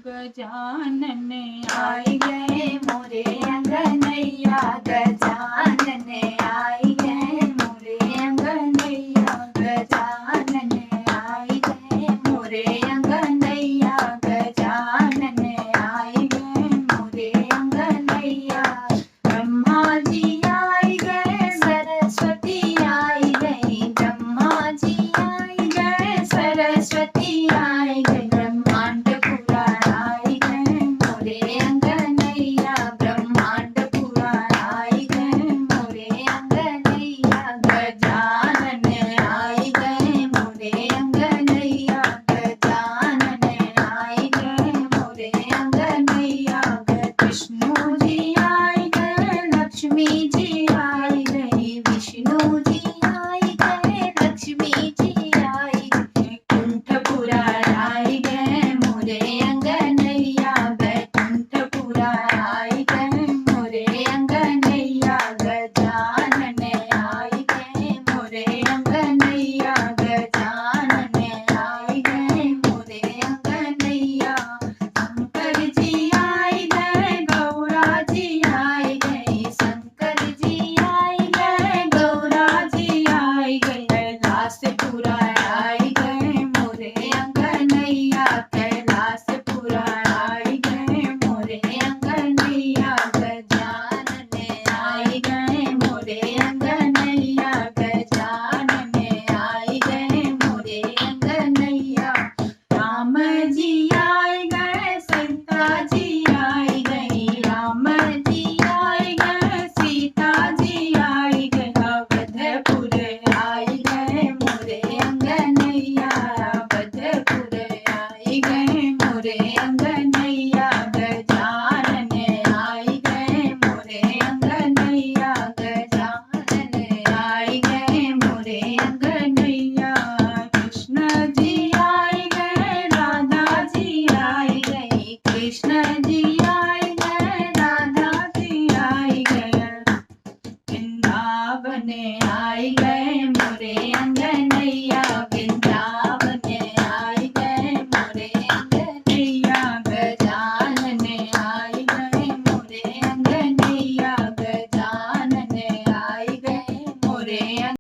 गजानन आई गए मोरे अंगनैया, गजानन आई गए मोरे अंगनैया, गजानन आई गए मोरे अंगनैया, गजानन आई गए मोरे अंगनैया। ब्रह्मा जी आई गए, सरस्वती आई गई, ब्रह्मा जी आई गए, सरस्वती आई गई, ब्रह्मांड पुराण आई गए मोरे अंगनैया, ब्रह्मांड पुराण आई गए मोरे अंगनैया, गजानन आई गए मोरे अंगनैया, गजानन आई गए मोरे अंगनैया। विष्णु जी आई गए, लक्ष्मी जी आई गई, विष्णु जी आई गए, लक्ष्मी जी आई गई, कुंठ पुराण आई गए मोरे अंगनैया, बैकुंठ पुराण आई गए मोरे अंगनैया, गजानन आई गए मोरे अंगनैया, गजानन आई गए मोरे अंगनैया। शंकर जी आई गए, गौरा जी आई गई, शंकर जी आई गए, गौरा जी आई गई, कैलाश पुराण आई गए मोरे अंगनैया, कैलाश पुराण आई गए मोरे अंगनैया, गजानन आई गए मोरे अंगनैया, गजानन आई गए मोरे अंगनैया। राम जी आई गए, सीता जी आई गई, राम जी आई गए, सीता जी आई गई, अवधपुर आई गए मोरे अंगनैया, अवधपुर आई गए मोरे अंगनैया।